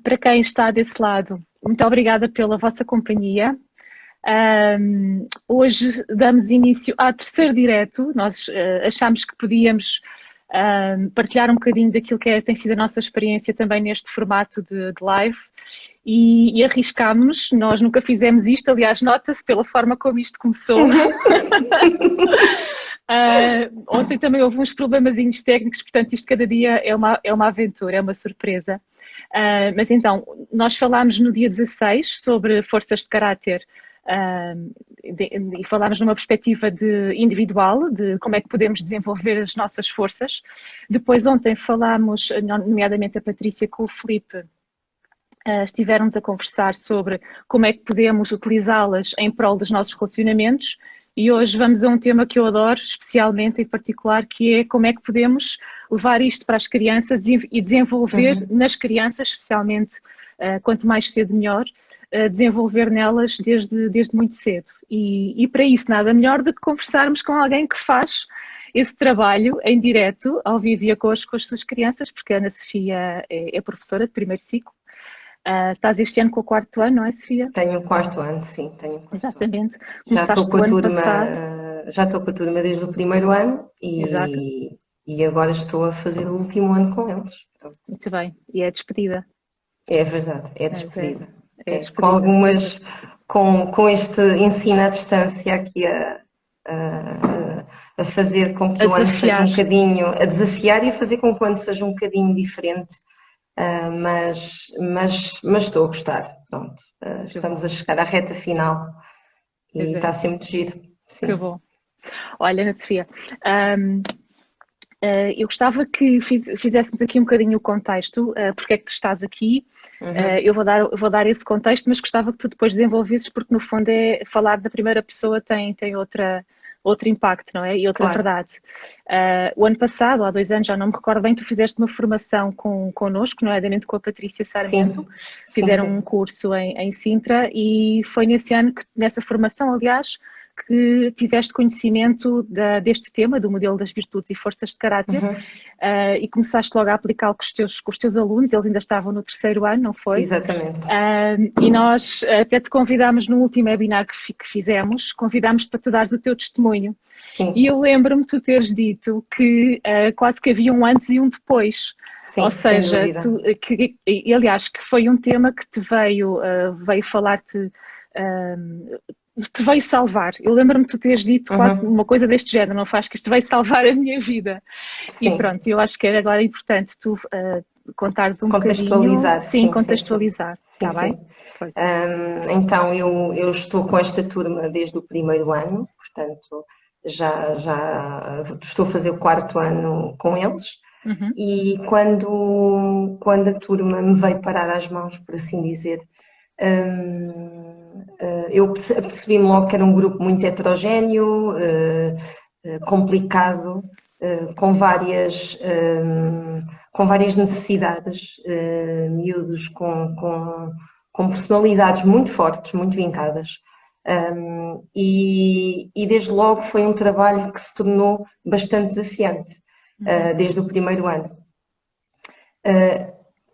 Para quem está desse lado, muito obrigada pela vossa companhia. Hoje damos início ao terceiro direto. Nós achámos que podíamos partilhar um bocadinho daquilo que tem sido a nossa experiência também neste formato de live e arriscámos-nos. Nós nunca fizemos isto, aliás, nota-se pela forma como isto começou. Ontem também houve uns problemazinhos técnicos, portanto isto cada dia é uma aventura, é uma surpresa. Mas então, nós falámos no dia 16 sobre forças de caráter e falámos numa perspectiva individual, de como é que podemos desenvolver as nossas forças. Depois ontem falámos, nomeadamente a Patrícia com o Filipe, estiveram-nos a conversar sobre como é que podemos utilizá-las em prol dos nossos relacionamentos. E hoje vamos a um tema que eu adoro, especialmente, em particular, que é como é que podemos levar isto para as crianças e desenvolver nas crianças, especialmente, quanto mais cedo melhor, desenvolver nelas desde muito cedo. E para isso nada melhor do que conversarmos com alguém que faz esse trabalho em direto, ao vivo e a cores com as suas crianças, porque a Ana Sofia é professora de primeiro ciclo. Estás este ano com o quarto ano, não é, Sofia? Tenho o quarto ano, sim, tenho o quarto Exatamente. ano. Já estou com a turma desde o primeiro ano e agora estou a fazer o último ano com eles. Pronto. Muito bem, e é a despedida. É verdade, é a despedida. É a despedida. Com algumas, com este ensino à distância aqui a fazer com que o ano seja um bocadinho, a desafiar e a fazer com que o ano seja um bocadinho diferente. Mas estou a gostar, pronto, estamos a chegar à reta final e está a ser muito giro. Sim. Que bom. Olha, Ana Sofia, eu gostava que fizéssemos aqui um bocadinho o contexto, porque é que tu estás aqui. Eu vou dar esse contexto, mas gostava que tu depois desenvolvesses, porque no fundo falar da primeira pessoa tem outro impacto, não é? E outra verdade. O ano passado, há 2 anos, já não me recordo bem, tu fizeste uma formação connosco, nomeadamente com a Patrícia Sarmento. Sim. Fizeram um curso em Sintra e foi nessa formação, aliás, que tiveste conhecimento deste tema, do modelo das virtudes e forças de caráter, e começaste logo a aplicá-lo com os teus alunos. Eles ainda estavam no 3º ano, não foi? Exatamente. E nós até te convidámos no último webinar que fizemos, convidámos-te para tu dares o teu testemunho. Sim. E eu lembro-me de tu teres dito que quase que havia um antes e um depois. Sim, ou seja, aliás, que foi um tema que te veio falar-te... te veio salvar. Eu lembro-me de tu teres dito quase uma coisa deste género, não faz, que isto veio salvar a minha vida. Sim. E pronto, eu acho que era agora importante tu contares um bocadinho. Sim, contextualizar. Está bem? Então, eu estou com esta turma desde o primeiro ano, portanto, já estou a fazer o 4º ano com eles. E quando a turma me veio parar às mãos, por assim dizer, eu percebi-me logo que era um grupo muito heterogéneo, complicado, com várias necessidades, miúdos com personalidades muito fortes, muito vincadas. E desde logo foi um trabalho que se tornou bastante desafiante, desde o primeiro ano.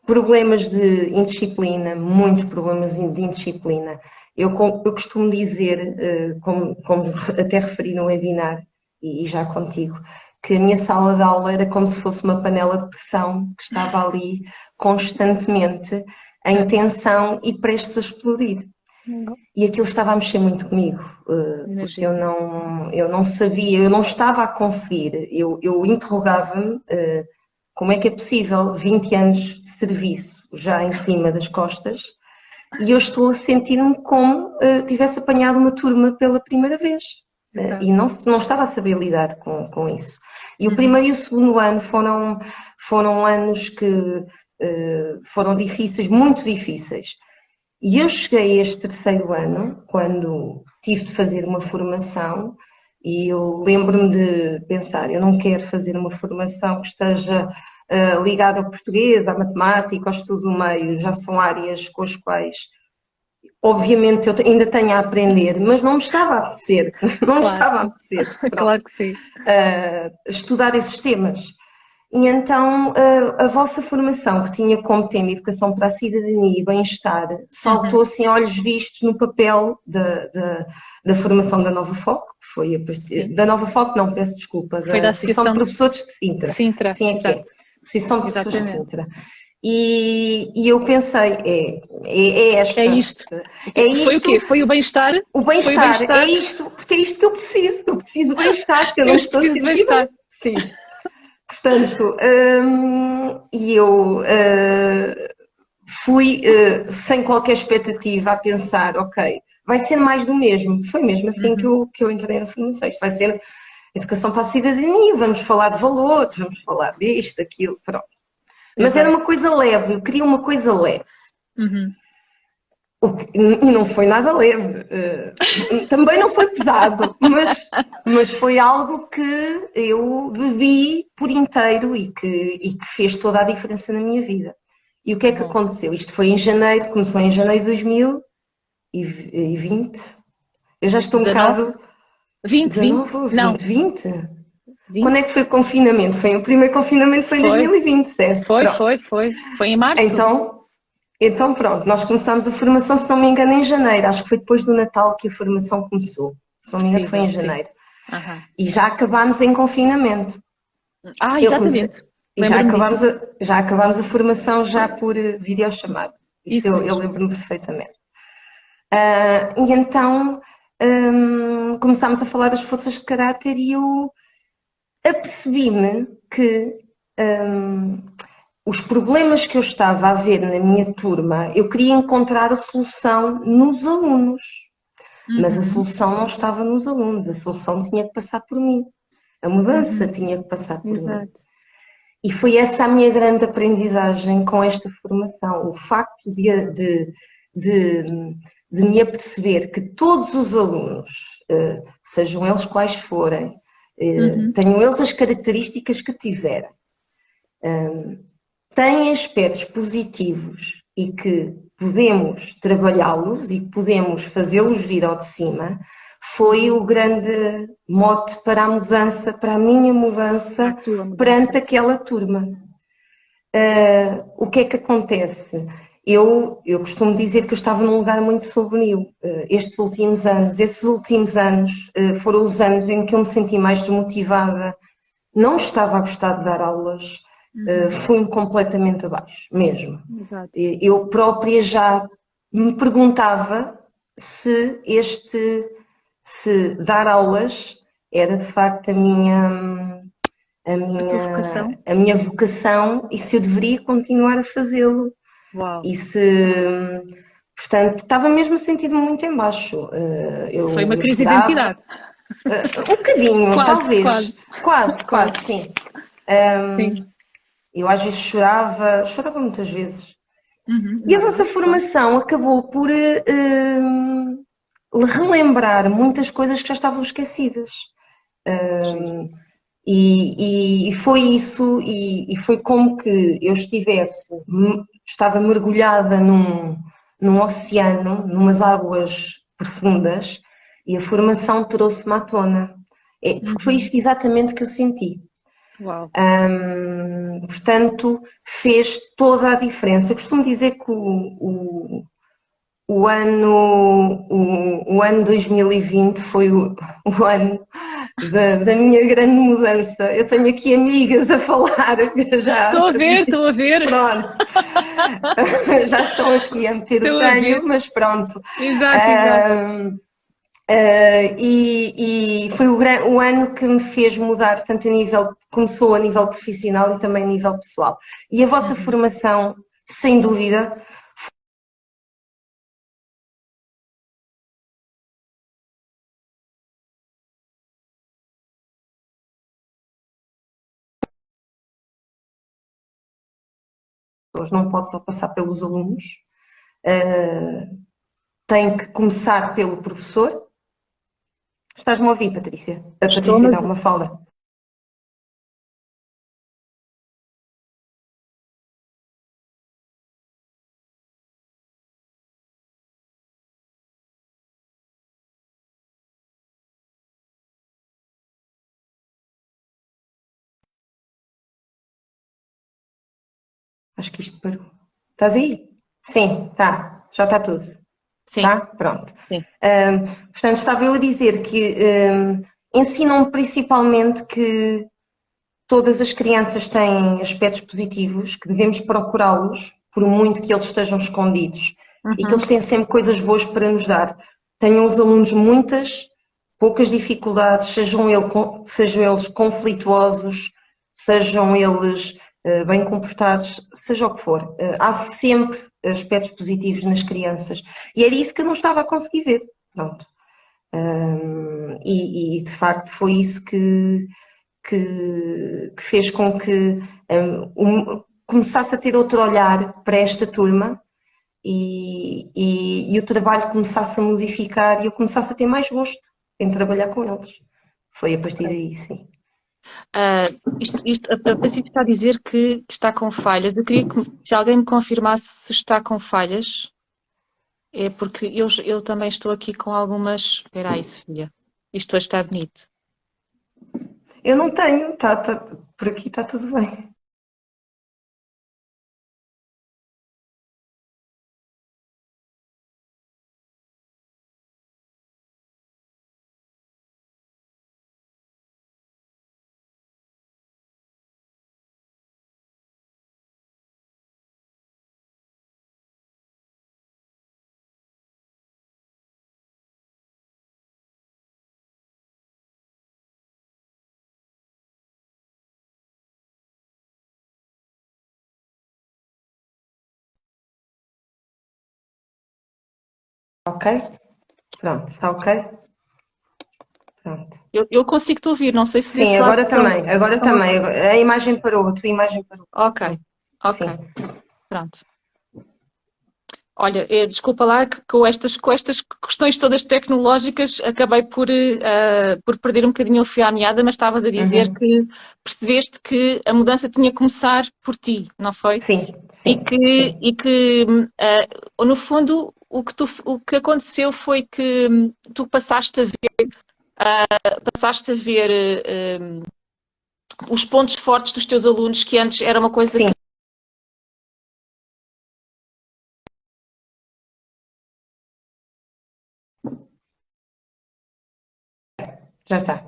Problemas de indisciplina, muitos problemas de indisciplina. Eu costumo dizer, como até referi no webinar e já contigo, que a minha sala de aula era como se fosse uma panela de pressão que estava ali constantemente em tensão e prestes a explodir. E aquilo estava a mexer muito comigo, porque eu não sabia, eu não estava a conseguir, eu interrogava-me como é que é possível 20 anos de serviço já em cima das costas e eu estou a sentir-me como tivesse apanhado uma turma pela primeira vez. E não estava a saber lidar com isso. E o primeiro e o segundo ano foram anos que foram difíceis, muito difíceis. E eu cheguei a este 3º ano, quando tive de fazer uma formação, e eu lembro-me de pensar, eu não quero fazer uma formação que esteja ligada ao português, à matemática, aos estudos do meio, já são áreas com as quais, obviamente, eu ainda tenho a aprender, mas não me estava a apetecer, estava a apetecer. Claro que sim. Estudar esses temas. E então a vossa formação, que tinha como tema Educação para a Cidadania e Bem-Estar, saltou assim a olhos vistos no papel da formação da Nova Foco, que foi da Nova Foco, não, peço desculpa, Foi da da Associação de Associação Professores de de Sintra. Sintra, Assim é que é, exato. Associação de Professores de Exatamente. Sintra. E eu pensei, é esta. É isto. É Foi o isto, quê? Foi o bem-estar? o Foi o bem-estar, é bem-estar? isto, porque é isto que eu preciso. Eu preciso de bem-estar, porque eu não Eu estou a preciso de sentir bem. bem-estar. Sim. Portanto, e eu fui sem qualquer expectativa a pensar, ok, vai ser mais do mesmo. Foi mesmo assim que eu entrei na formação. Isto vai ser educação para a cidadania, vamos falar de valores, vamos falar disto, daquilo, pronto. Mas era Exato. uma coisa leve, eu queria uma coisa leve. Uhum. E não foi nada leve, também não foi pesado, mas foi algo que eu bebi por inteiro e que fez toda a diferença na minha vida. E o que é que Bom. aconteceu? Isto foi em janeiro, começou em janeiro de 2020. Eu já estou um 19? bocado. 20, 20? 19 ou Não, 20? 20? Quando 20? é que foi o confinamento? O primeiro confinamento foi em Foi. 2020, certo? Foi, Pronto. foi, foi. Foi em março? Então, pronto, nós começámos a formação, se não me engano, em janeiro. Acho que foi depois do Natal que a formação começou. Se não me engano, foi Possível, em sim. janeiro. Aham. E já acabámos em confinamento. Ah, Eu comecei, exatamente. e já Lembro-me disso. acabámos a formação já por videochamada. Isso Isso eu mesmo. lembro-me perfeitamente. E então começámos a falar das forças de caráter e eu apercebi-me que os problemas que eu estava a ver na minha turma, eu queria encontrar a solução nos alunos, mas a Uhum. solução não estava nos alunos, a solução tinha que passar por mim, a mudança Uhum. tinha que passar por mim. Exato. E foi essa a minha grande aprendizagem com esta formação, o facto de, de me aperceber que todos os alunos, sejam eles quais forem, Uhum. tenham eles as características que tiverem, têm aspectos positivos e que podemos trabalhá-los e podemos fazê-los vir ao de cima, foi o grande mote para a mudança, para a minha A mudança tua mudança. perante aquela turma. O que é que acontece? Eu costumo dizer que eu estava num lugar muito sombrio estes últimos anos. Esses últimos anos foram os anos em que eu me senti mais desmotivada, não estava a gostar de dar aulas, Uhum. fui-me completamente abaixo, mesmo. Exato. Eu própria já me perguntava se dar aulas era de facto a A tua minha, vocação? a minha vocação e se eu deveria continuar a fazê-lo. Uau. E se, portanto, estava mesmo a sentir-me muito em baixo. Isso foi uma Eu crise de chorava, identidade. um bocadinho, Quase, talvez, quase. quase, Quase. quase, sim. Sim. Eu às vezes chorava muitas vezes. Uhum. E a vossa Normal, claro. formação acabou por relembrar muitas coisas que já estavam esquecidas. Giro. E foi isso, e foi como que eu estava mergulhada num oceano, numas águas profundas, e a formação trouxe-me à tona. Foi Uhum. isto exatamente que eu senti. Uau. Portanto, fez toda a diferença. Eu costumo dizer que o ano 2020 foi o ano da minha grande mudança. Eu tenho aqui amigas a falar já. Estou a ver, estou a ver. Pronto, já estão aqui a meter o Estou a tenho, ver. mas pronto. Exato, exato. Um, e foi o ano que me fez mudar, tanto começou a nível profissional e também a nível pessoal. E a vossa Uhum. formação, sem dúvida, não pode só passar pelos alunos, tem que começar pelo professor. Estás-me a ouvir, Patrícia? A Estou, Patrícia mas não, Mafalda. Acho que isto parou. Estás aí? Sim, tá. Já está tudo. Sim, Tá? Pronto. sim. Portanto, estava eu a dizer que ensinam principalmente que todas as crianças têm aspectos positivos, que devemos procurá-los, por muito que eles estejam escondidos, e que Uhum. eles têm sempre coisas boas para nos dar. Tenham os alunos muitas, poucas dificuldades, sejam eles conflituosos, sejam eles bem comportados, seja o que for. Há sempre aspectos positivos nas crianças. E era isso que eu não estava a conseguir ver. Pronto. E de facto foi isso que fez com que começasse a ter outro olhar para esta turma e o trabalho começasse a modificar e eu começasse a ter mais gosto em trabalhar com eles. Foi a partir Ok. daí, sim. Ah, a Patrícia está a dizer que está com falhas. Eu queria que se alguém me confirmasse se está com falhas, é porque eu também estou aqui com algumas. Espera aí, Sofia. Isto hoje está bonito. Eu não tenho, por aqui está tudo bem. Ok? Pronto, está ok? Pronto. Eu consigo te ouvir, não sei se Sim, desse lado agora também, agora estão a também. ouvir. A imagem parou, a tua imagem parou. Ok, ok, Sim. pronto. Olha, desculpa lá que com estas questões todas tecnológicas acabei por perder um bocadinho o fio à meada, mas estavas a dizer Uhum. que percebeste que a mudança tinha que começar por ti, não foi? Sim, E sim, que, sim. e que no fundo, o que aconteceu foi que tu passaste a ver os pontos fortes dos teus alunos, que antes era uma coisa Sim, que. já está.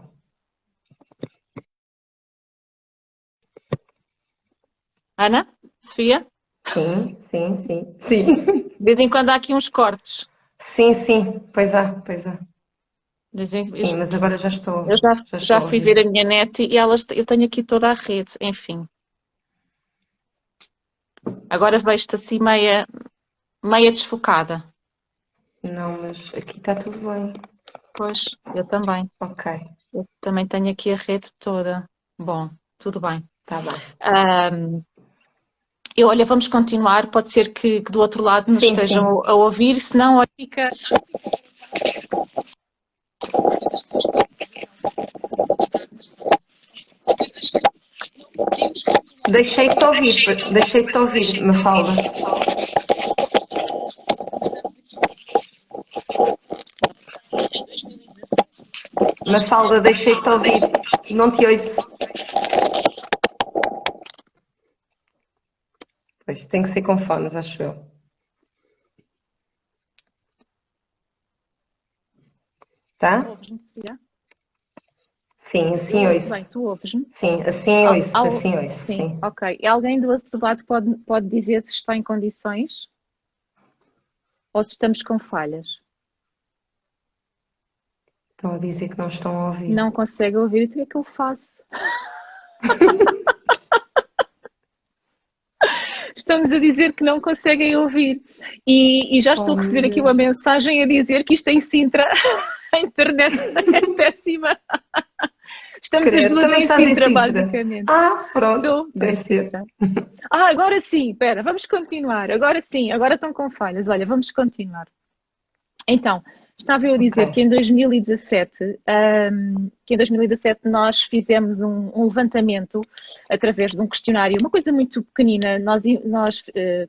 Ana? Sofia? Sim, sim, sim, sim. De vez em quando há aqui uns cortes. Sim, sim, pois há, pois há. Dizem, Sim, mas agora eu já já estou a fui ver ouvir. a minha net e eu tenho aqui toda a rede, enfim. Agora vejo-te assim meia desfocada. Não, mas aqui está tudo bem. Pois, eu também. Ok, Eu também tenho aqui a rede toda. Bom, tudo bem. está bem. Olha, vamos continuar. Pode ser que do outro lado nos Sim, sim. estejam a ouvir, senão, olha, fica. Deixei-te ouvir, Mafalda. Mafalda, deixei-te ouvir. Não te ouço. Pois, tem que ser com fones, acho eu. Tá? Ouves-me, Sofia? Sim, Eu assim ouço bem, ouço. tu ouves-me? Sim, assim ouço, Sim, sim. ok. E alguém do outro lado pode dizer se está em condições ou se estamos com falhas? Estão a dizer que não estão a ouvir. Não consegue ouvir, então o que é que eu faço? Estamos a dizer que não conseguem ouvir. E já estou Oh, a meu receber aqui Deus. uma mensagem a dizer que isto em Sintra, a internet é péssima. Estamos as Credo, duas também em estás em Sintra, Sintra. basicamente. Ah, pronto, Estou em deve ser. Sintra. Agora sim, espera, vamos continuar. Agora sim, agora estão com falhas. Olha, vamos continuar. Então, Estava eu a dizer que em 2017, nós fizemos um levantamento através de um questionário, uma coisa muito pequenina. Nós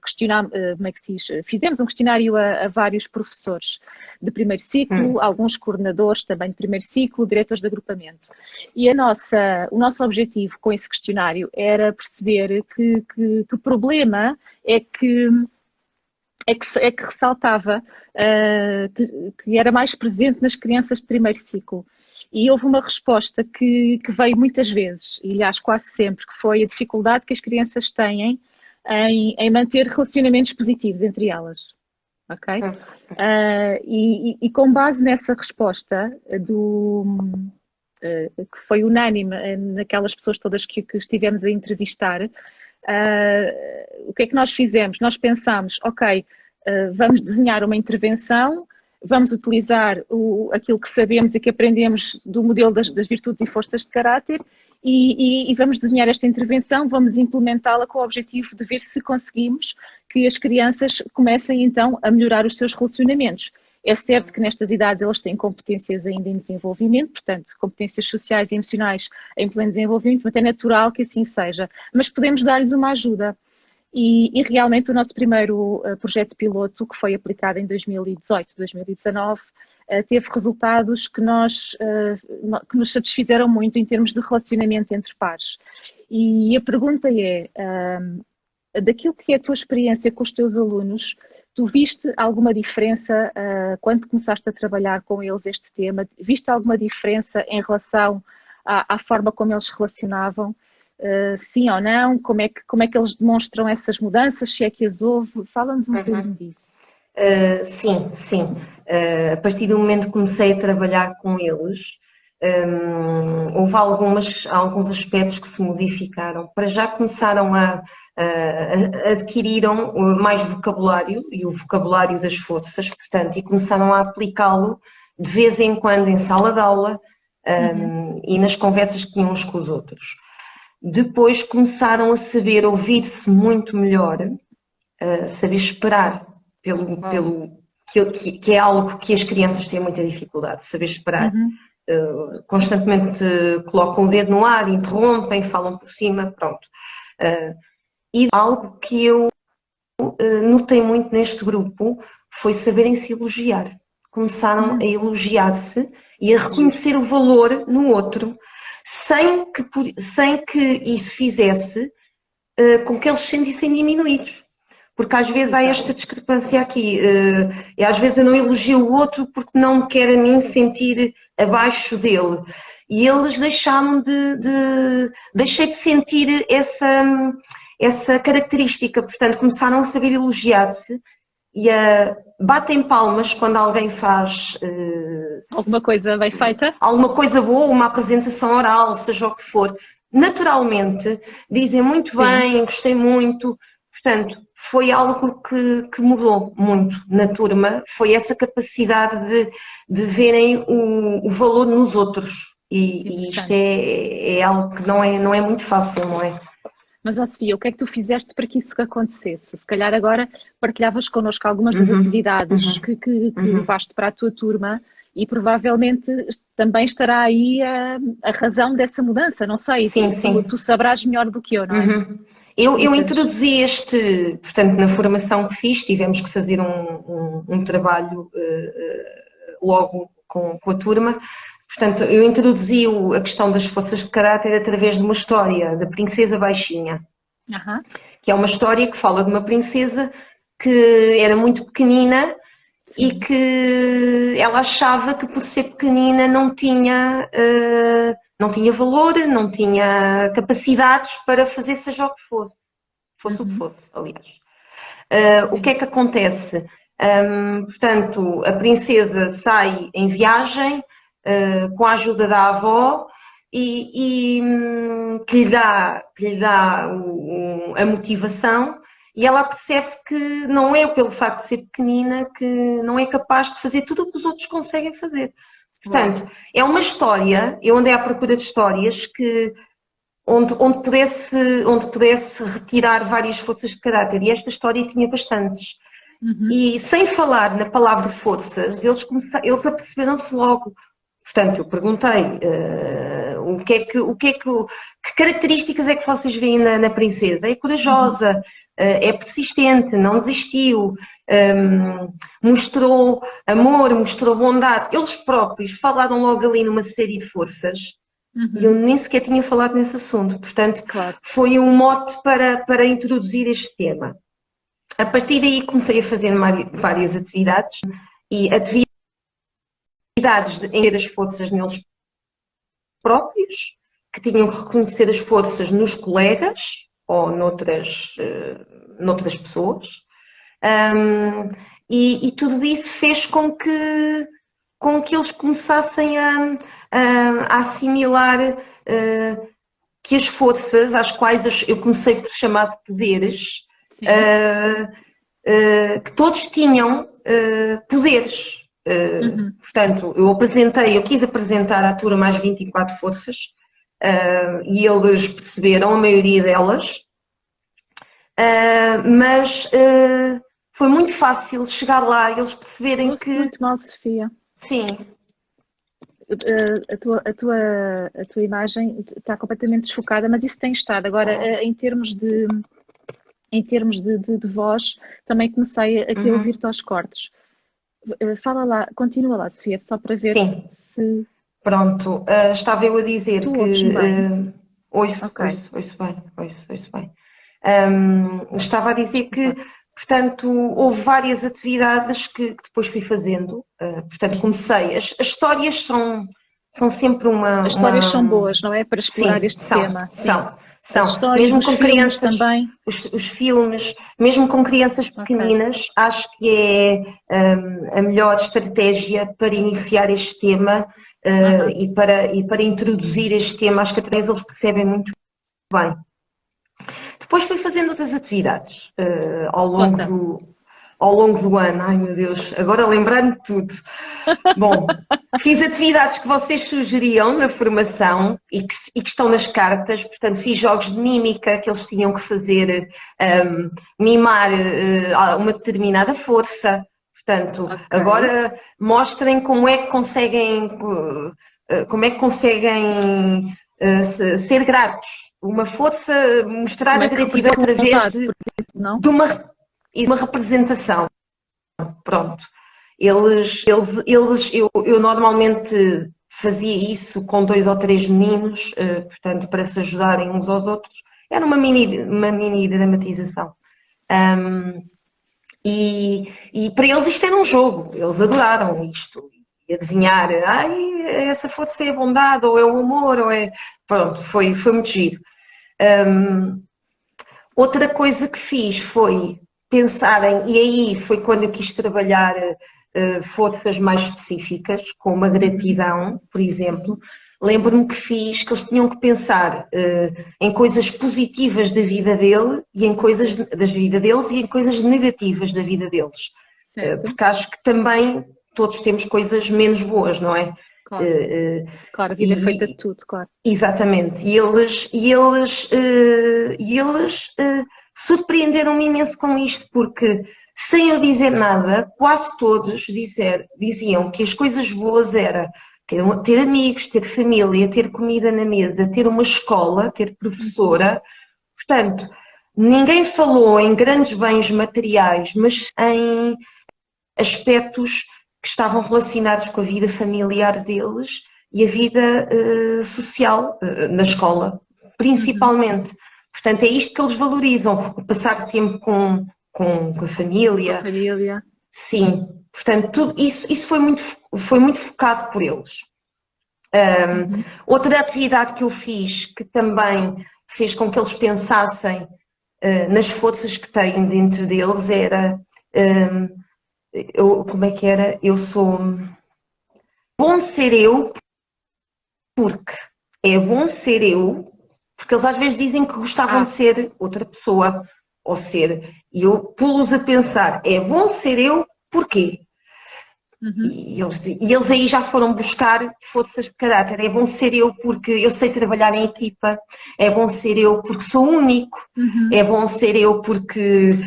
questionámos, como é que se diz? Fizemos um questionário a vários professores de primeiro ciclo, alguns coordenadores também de primeiro ciclo, diretores de agrupamento. E o nosso objetivo com esse questionário era perceber que problema é que ressaltava que era mais presente nas crianças de primeiro ciclo. E houve uma resposta que veio muitas vezes, e aliás quase sempre, que foi a dificuldade que as crianças têm em manter relacionamentos positivos entre elas. Ok? E com base nessa resposta que foi unânime naquelas pessoas todas que estivemos a entrevistar, o que é que nós fizemos? Nós pensámos, ok, vamos desenhar uma intervenção, vamos utilizar aquilo que sabemos e que aprendemos do modelo das virtudes e forças de caráter e vamos desenhar esta intervenção, vamos implementá-la com o objetivo de ver se conseguimos que as crianças comecem então a melhorar os seus relacionamentos. É certo que nestas idades elas têm competências ainda em desenvolvimento, portanto, competências sociais e emocionais em pleno desenvolvimento, portanto é natural que assim seja, mas podemos dar-lhes uma ajuda. E realmente o nosso primeiro projeto piloto, que foi aplicado em 2018, 2019, teve resultados que nos satisfizeram muito em termos de relacionamento entre pares. E a pergunta é, daquilo que é a tua experiência com os teus alunos, tu viste alguma diferença quando começaste a trabalhar com eles este tema? Viste alguma diferença em relação à forma como eles se relacionavam? Sim ou não? Como é que eles demonstram essas mudanças? Se é que as houve? Fala-nos um bocadinho disso. Sim. A partir do momento que comecei a trabalhar com eles, houve alguns aspectos que se modificaram. Para já começaram adquiriram mais vocabulário e o vocabulário das forças, portanto, e começaram a aplicá-lo de vez em quando em sala de aula e nas conversas que tínhamos com os outros. Depois começaram a saber ouvir-se muito melhor, saber esperar que é algo que as crianças têm muita dificuldade, saber esperar. Constantemente colocam o dedo no ar, interrompem, falam por cima, pronto. E algo que eu notei muito neste grupo foi saberem se elogiar. Começaram a elogiar-se e a reconhecer o valor no outro, sem que isso fizesse com que eles se sentissem diminuídos. Porque às vezes há esta discrepância aqui. E às vezes eu não elogio o outro porque não me quer a mim sentir abaixo dele. E eles deixei de sentir essa característica. Portanto, começaram a saber elogiar-se e batem palmas quando alguém faz alguma coisa bem feita, alguma coisa boa, uma apresentação oral, seja o que for. Naturalmente, dizem muito bem, gostei muito. Portanto, foi algo que mudou muito na turma, foi essa capacidade de verem o valor nos outros. E isto é algo que não é muito fácil, não é? Mas, Sofia, o que é que tu fizeste para que isso acontecesse? Se calhar agora partilhavas connosco algumas das atividades que levaste para a tua turma e provavelmente também estará aí a razão dessa mudança, não sei, sim. Tu sabrás melhor do que eu, não é? Eu introduzi portanto, na formação que fiz, tivemos que fazer um trabalho logo com a turma. Portanto, eu introduzi a questão das forças de caráter através de uma história da Princesa Baixinha, que é uma história que fala de uma princesa que era muito pequenina e que ela achava que por ser pequenina não tinha valor, não tinha capacidades para fazer seja o que fosse o que fosse, aliás. O que é que acontece? Portanto, a princesa sai em viagem com a ajuda da avó e que lhe dá a motivação e ela percebe-se que não é pelo facto de ser pequenina que não é capaz de fazer tudo o que os outros conseguem fazer. Portanto, é uma história, eu andei à procura de histórias onde pudesse retirar várias forças de caráter e esta história tinha bastantes. E sem falar na palavra forças, eles aperceberam-se logo. Portanto, eu perguntei que características é que vocês veem na princesa? É corajosa, é persistente, não desistiu, mostrou amor, mostrou bondade. Eles próprios falaram logo ali numa série de forças e eu nem sequer tinha falado nesse assunto. Portanto, foi um mote para introduzir este tema. A partir daí comecei a fazer várias atividades e atividades em ter as forças neles próprios, que tinham que reconhecer as forças nos colegas ou noutras pessoas. E tudo isso fez com que eles começassem a assimilar que as forças, às quais eu comecei por chamar de poderes, que todos tinham poderes. Portanto, eu quis apresentar à turma as 24 forças e eles perceberam a maioria delas, mas foi muito fácil chegar lá e eles perceberem que... muito mal, Sofia. Sim. A tua imagem está completamente desfocada, mas isso tem estado. Agora, em termos de voz, também comecei aqui a ouvir-te aos cortes. Fala lá, continua lá, Sofia, só para ver se... Pronto, estava eu a dizer tu que... ouves-me bem? Ouço bem. Estava a dizer que, portanto, houve várias atividades que depois fui fazendo. Portanto, comecei. As histórias são sempre As histórias são boas, não é? Para explorar este tema. São. As histórias, mesmo com crianças também. Os filmes, mesmo com crianças pequeninas, acho que é a melhor estratégia para iniciar este tema e para introduzir este tema. Acho que até eles percebem muito bem. Depois fui fazendo outras atividades ao longo do ano. Ai, meu Deus, agora lembrar-me de tudo. Bom, fiz atividades que vocês sugeriam na formação e que estão nas cartas. Portanto, fiz jogos de mímica que eles tinham que fazer, mimar uma determinada força. Portanto, agora mostrem como é que conseguem ser gratos. Uma força, mostrar a gratidão através de uma representação. Pronto. Eu normalmente fazia isso com 2 ou 3 meninos, portanto, para se ajudarem uns aos outros. Era uma mini dramatização. E para eles isto era um jogo, eles adoraram isto. E adivinhar, essa força é a bondade, ou é o amor, ou é... Pronto, foi muito giro. Outra coisa que fiz foi pensarem, e aí foi quando eu quis trabalhar forças mais específicas, como a gratidão, por exemplo. Lembro-me que eles tinham que pensar em coisas positivas da vida dele e em coisas da vida deles e em coisas negativas da vida deles. Porque acho que também todos temos coisas menos boas, não é? Claro, a vida é feita de tudo, claro. Exatamente. E eles surpreenderam-me imenso com isto, porque sem eu dizer nada, quase todos diziam que as coisas boas era ter amigos, ter família, ter comida na mesa, ter uma escola, ter professora. Portanto, ninguém falou em grandes bens materiais, mas em aspectos que estavam relacionados com a vida familiar deles e a vida social na escola, principalmente. Portanto, é isto que eles valorizam, passar tempo com a família. Com a família. Sim, portanto, tudo isso foi muito focado por eles. Outra atividade que eu fiz, que também fez com que eles pensassem nas forças que têm dentro deles, era... como é que era? Eu sou bom ser eu, porque é bom ser eu, porque eles às vezes dizem que gostavam de ser outra pessoa, e eu pulo-os a pensar, é bom ser eu, porquê? E eles aí já foram buscar forças de caráter. É bom ser eu porque eu sei trabalhar em equipa, é bom ser eu porque sou único, é bom ser eu porque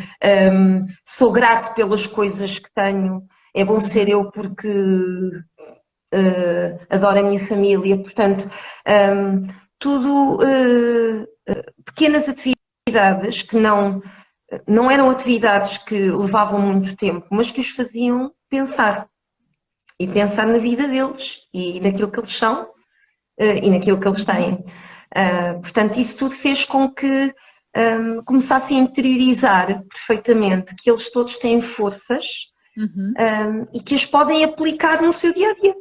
sou grato pelas coisas que tenho, é bom ser eu porque adoro a minha família. Portanto, tudo pequenas atividades que não eram atividades que levavam muito tempo, mas que os faziam pensar. E pensar na vida deles e naquilo que eles são e naquilo que eles têm. Portanto, isso tudo fez com que começassem a interiorizar perfeitamente que eles todos têm forças e que as podem aplicar no seu dia-a-dia.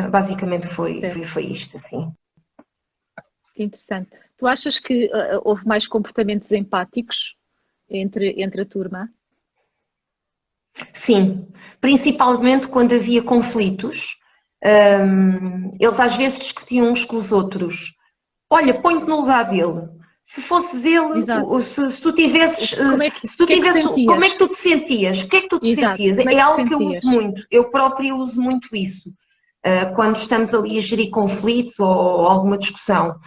Basicamente foi isto, assim. Que interessante. Tu achas que houve mais comportamentos empáticos entre a turma? Sim, principalmente quando havia conflitos, eles às vezes discutiam uns com os outros. Olha, põe-te no lugar dele. Se fosses ele, se tu tivesses, como é como é que tu te sentias? O que é que tu te sentias? É algo que eu uso muito. Eu própria uso muito isso quando estamos ali a gerir conflitos ou alguma discussão.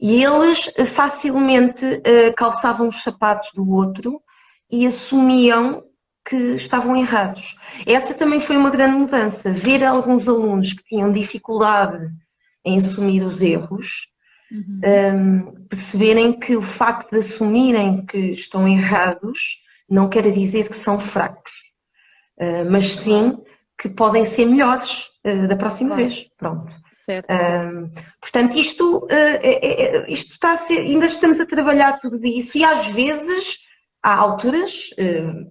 E eles facilmente calçavam os sapatos do outro e assumiam que estavam errados. Essa também foi uma grande mudança. Ver alguns alunos que tinham dificuldade em assumir os erros, perceberem que o facto de assumirem que estão errados não quer dizer que são fracos, mas sim que podem ser melhores da próxima vez. Pronto. Certo. Portanto, isto está a ser, ainda estamos a trabalhar tudo isso e às vezes há alturas,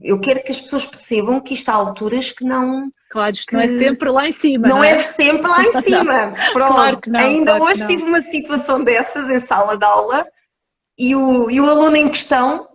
eu quero que as pessoas percebam que isto há alturas que não... Claro, isto não é sempre lá em cima, não é? sempre lá em cima. Pronto. Claro que não. Ainda hoje tive uma situação dessas em sala de aula e o aluno em questão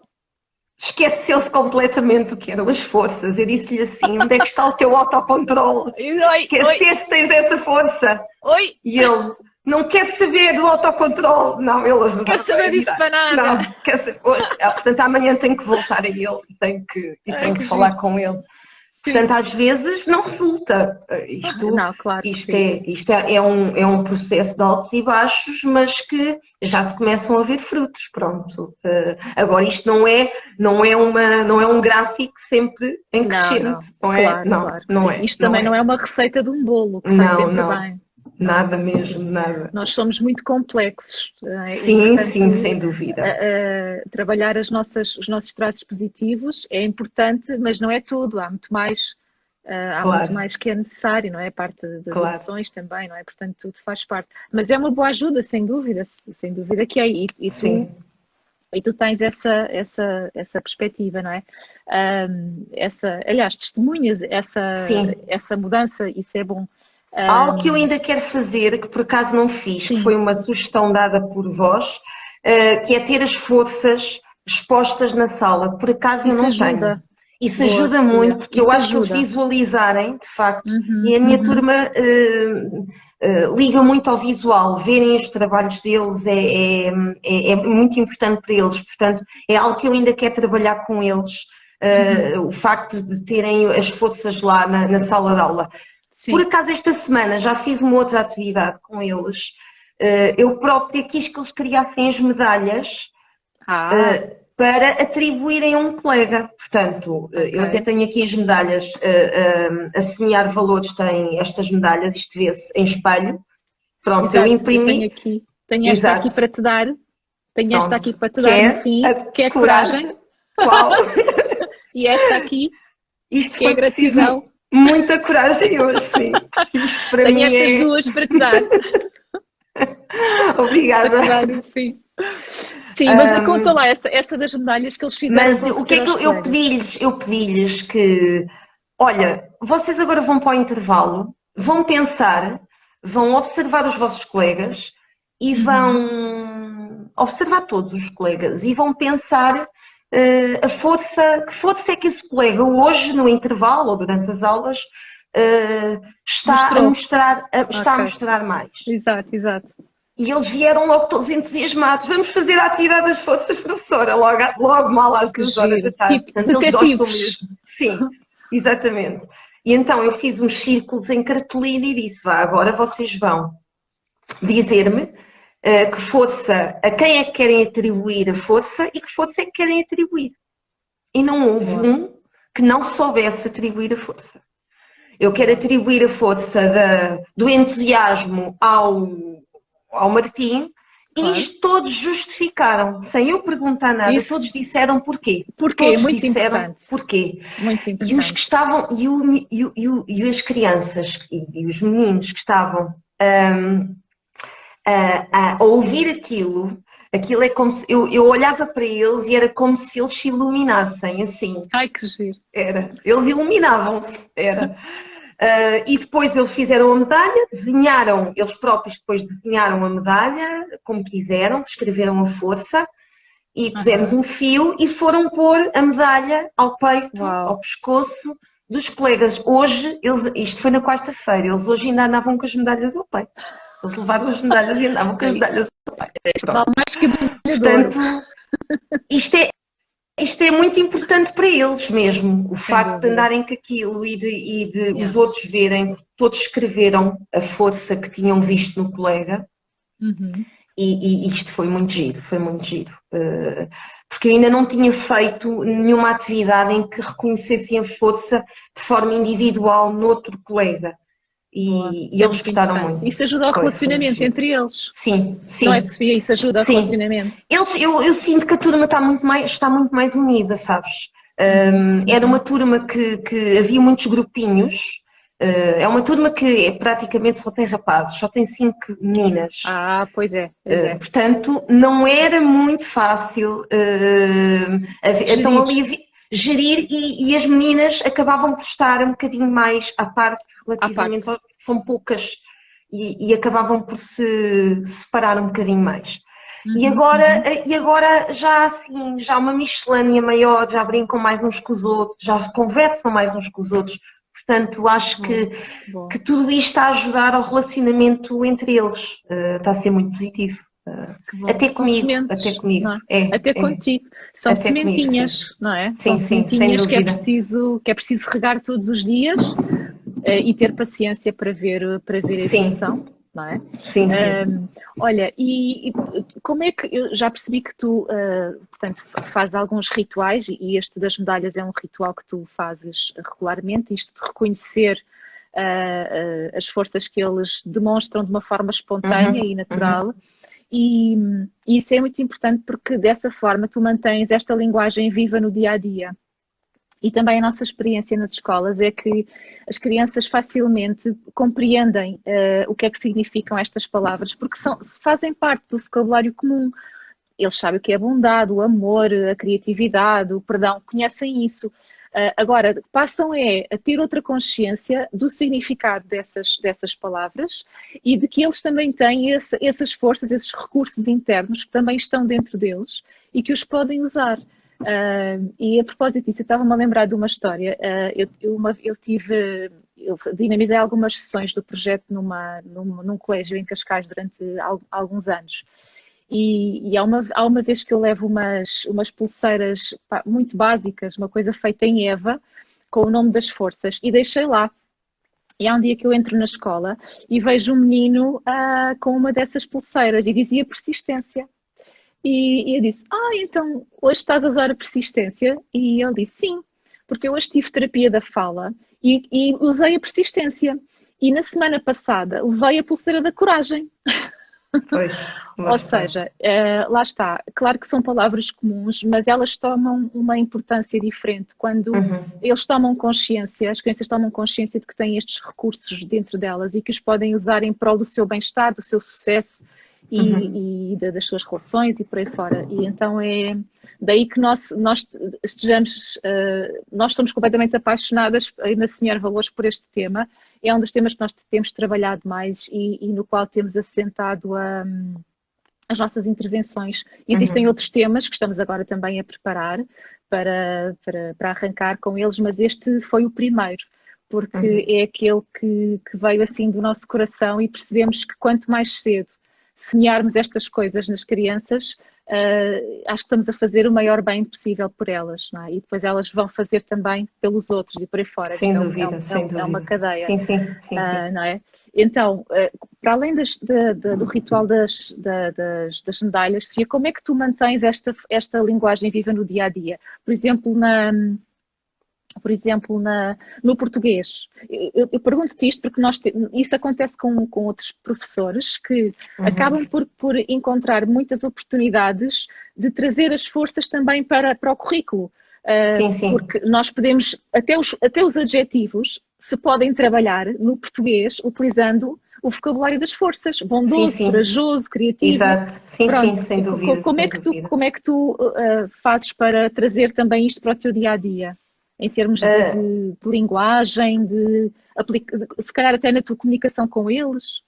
esqueceu-se completamente do que eram as forças. Eu disse-lhe assim, onde é que está o teu autocontrole? Esqueceste, tens essa força. Oi. E ele... Não quer saber do autocontrole. Não, ele hoje não quer saber disso para nada. Não, quer saber. Portanto, amanhã tenho que voltar a ele e tenho que falar com ele. Sim. Portanto, às vezes não resulta. Isto é um processo de altos e baixos, mas que já se começam a ver frutos. Pronto. Agora, isto não é um gráfico sempre em crescente. Não é? Claro. Não é. Isto também não é uma receita de um bolo que sai sempre bem. Nada mesmo, nada. Nós somos muito complexos. Sim, sem dúvida. Trabalhar os nossos traços positivos é importante, mas não é tudo. Há muito mais, muito mais que é necessário, não é? Parte das emoções também, não é? Portanto, tudo faz parte. Mas é uma boa ajuda, sem dúvida que é. E tu tens essa perspectiva, não é? Aliás, testemunhas essa mudança, isso é bom. Algo que eu ainda quero fazer, que por acaso não fiz, que foi uma sugestão dada por vós, que é ter as forças expostas na sala. Por acaso eu não tenho. Isso ajuda muito, porque eu acho que eles visualizarem, de facto, e a minha turma liga muito ao visual, verem os trabalhos deles é muito importante para eles. Portanto, é algo que eu ainda quero trabalhar com eles, o facto de terem as forças lá na sala de aula. Sim. Por acaso esta semana já fiz uma outra atividade com eles. Eu própria quis que eles criassem as medalhas para atribuírem a um colega. Portanto, eu até tenho aqui as medalhas, a semear valores tem estas medalhas, isto vê-se em espelho. Pronto, exato, eu imprimi. Tenho esta aqui para te dar. Tenho esta aqui para te dar no fim, que é coragem. Qual? E esta aqui, isto que é gratidão. Muita coragem hoje, sim. Isto para Tenho estas duas para te dar. Obrigada. Para te dar no fim. Sim, mas conta lá, essa das medalhas que eles fizeram. Mas o que é que eu pedi-lhes que, olha, vocês agora vão para o intervalo, vão pensar, vão observar os vossos colegas e vão observar todos os colegas e vão pensar que força é que esse colega hoje no intervalo ou durante as aulas está a mostrar mais. Exato. E eles vieram logo todos entusiasmados. Vamos fazer a atividade das forças, professora, logo mal às 2 horas da tarde. Tipo, portanto, eles gostam mesmo. Sim, exatamente. E então eu fiz uns círculos em cartolina e disse, vá, agora vocês vão dizer-me que força, a quem é que querem atribuir a força e que força é que querem atribuir. E não houve um que não soubesse atribuir a força. Eu quero atribuir a força do entusiasmo ao Martim, e isto todos justificaram, sem eu perguntar nada, todos disseram porquê. Porquê? Todos Muito disseram importante. porquê. Muito importante. E os que estavam, e as crianças e os meninos que estavam a ouvir aquilo é como se eu olhava para eles e era como se eles se iluminassem, assim. Ai, que giro. Era. Eles iluminavam-se, era. E depois eles fizeram a medalha, desenharam, eles próprios depois desenharam a medalha, como quiseram, escreveram a força e pusemos um fio e foram pôr a medalha ao peito, ao pescoço dos colegas. Hoje, isto foi na quarta-feira, eles hoje ainda andavam com as medalhas ao peito. Eles levaram as medalhas e andavam com as medalhas ao peito. Mais que portanto, isto é muito importante para eles mesmo, o facto de andarem com aquilo e de os outros verem, todos escreveram a força que tinham visto no colega. E isto foi muito giro, porque eu ainda não tinha feito nenhuma atividade em que reconhecessem a força de forma individual noutro colega. E eles gostaram muito. Isso ajuda ao relacionamento entre eles. Sim. Não é, Sofia? Isso ajuda ao relacionamento. Eu sinto que a turma está muito mais unida, sabes? Era uma turma que havia muitos grupinhos. É uma turma que praticamente só tem rapazes, só tem 5 meninas. Pois é. Portanto, não era muito fácil então ali gerir e as meninas acabavam por estar um bocadinho mais à parte, relativamente, são poucas, e acabavam por se separar um bocadinho mais. E agora já assim, já uma miscelânea maior, já brincam mais uns com os outros, já conversam mais uns com os outros. Portanto, acho que tudo isto está a ajudar ao relacionamento entre eles. Está a ser muito positivo. Até comigo. Até contigo. São até sementinhas, comigo, não é? Sim, São sementinhas que é preciso regar todos os dias e ter paciência para ver a evolução. Não é? Sim. Olha, e como é que eu já percebi que tu, portanto, fazes alguns rituais e este das medalhas é um ritual que tu fazes regularmente, isto de reconhecer as forças que eles demonstram de uma forma espontânea e natural. E isso é muito importante porque dessa forma tu mantens esta linguagem viva no dia a dia. E também a nossa experiência nas escolas é que as crianças facilmente compreendem o que é que significam estas palavras, porque fazem parte do vocabulário comum. Eles sabem o que é a bondade, o amor, a criatividade, o perdão, conhecem isso. Agora, passam a ter outra consciência do significado dessas palavras e de que eles também têm essas forças, esses recursos internos que também estão dentro deles e que os podem usar. E a propósito disso, eu estava-me a lembrar de uma história. Eu dinamizei algumas sessões do projeto num colégio em Cascais durante alguns anos. E há uma vez que eu levo umas pulseiras muito básicas, uma coisa feita em Eva, com o nome das forças, e deixei lá. E há um dia que eu entro na escola e vejo um menino com uma dessas pulseiras e dizia persistência. E eu disse, então hoje estás a usar a persistência? E ele disse, sim, porque eu hoje tive terapia da fala e usei a persistência. E na semana passada levei a pulseira da coragem. Ou seja, lá está, claro que são palavras comuns, mas elas tomam uma importância diferente quando eles tomam consciência, as crianças tomam consciência de que têm estes recursos dentro delas e que os podem usar em prol do seu bem-estar, do seu sucesso e das suas relações e por aí fora. E então é daí que nós somos completamente apaixonadas na Semear Valores por este tema. É um dos temas que nós temos trabalhado mais e no qual temos assentado as nossas intervenções. Existem outros temas que estamos agora também a preparar para arrancar com eles, mas este foi o primeiro, porque é aquele que veio assim do nosso coração e percebemos que quanto mais cedo semearmos estas coisas nas crianças, acho que estamos a fazer o maior bem possível por elas, não é? E depois elas vão fazer também pelos outros e por aí fora. Sem Então, dúvida, sem dúvida. É uma cadeia. Sim, sim, sim, sim. Não é? Então, para além do ritual das medalhas, Sofia, como é que tu mantens esta linguagem viva no dia a dia? Por exemplo, no português. Eu pergunto-te isto porque isso acontece com outros professores que acabam por encontrar muitas oportunidades de trazer as forças também para o currículo. Sim, sim. Porque nós podemos, até os adjetivos se podem trabalhar no português utilizando o vocabulário das forças, bondoso, Sim, sim. corajoso, criativo. Exato, sim, Pronto. sim, sem dúvida. Como é que tu fazes para trazer também isto para o teu dia-a-dia? Em termos de linguagem, se calhar até na tua comunicação com eles?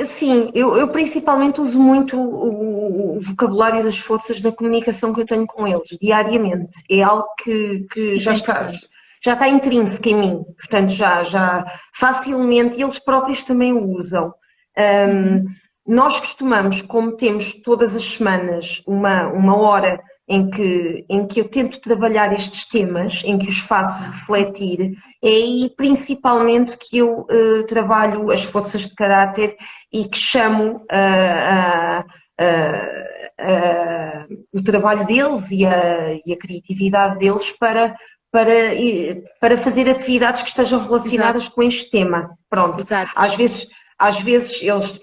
Sim, eu principalmente uso muito o vocabulário das forças na comunicação que eu tenho com eles, diariamente. É algo que já está intrínseco em mim, portanto já facilmente, eles próprios também o usam. Nós costumamos, como temos todas as semanas uma hora em que eu tento trabalhar estes temas, em que os faço refletir, é aí principalmente que eu trabalho as forças de caráter e que chamo o trabalho deles e a criatividade deles para fazer atividades que estejam relacionadas com este tema. Pronto. Exato. Às vezes eles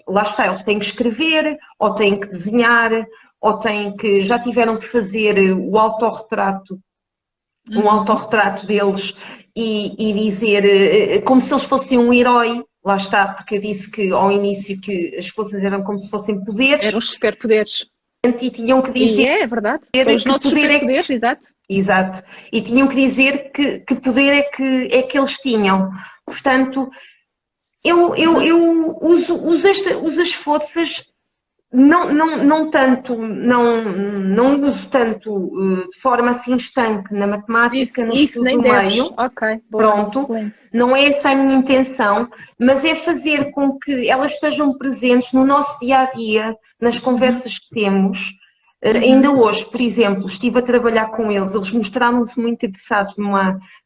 têm que escrever, ou têm que desenhar, ou já tiveram que fazer o autorretrato, um autorretrato deles e dizer, como se eles fossem um herói, lá está, porque eu disse que ao início que as forças eram como se fossem poderes. Eram os superpoderes. E tinham que dizer... é verdade, são os nossos superpoderes, exato. Exato, e tinham que dizer que poder é que eles tinham. Portanto, eu uso as forças, não uso tanto de forma assim estanque na matemática, no estudo do meio. Ok, boa, pronto, excelente. Não é essa a minha intenção, mas é fazer com que elas estejam presentes no nosso dia-a-dia, nas conversas que temos. Ainda hoje, por exemplo, estive a trabalhar com eles mostraram-se muito interessados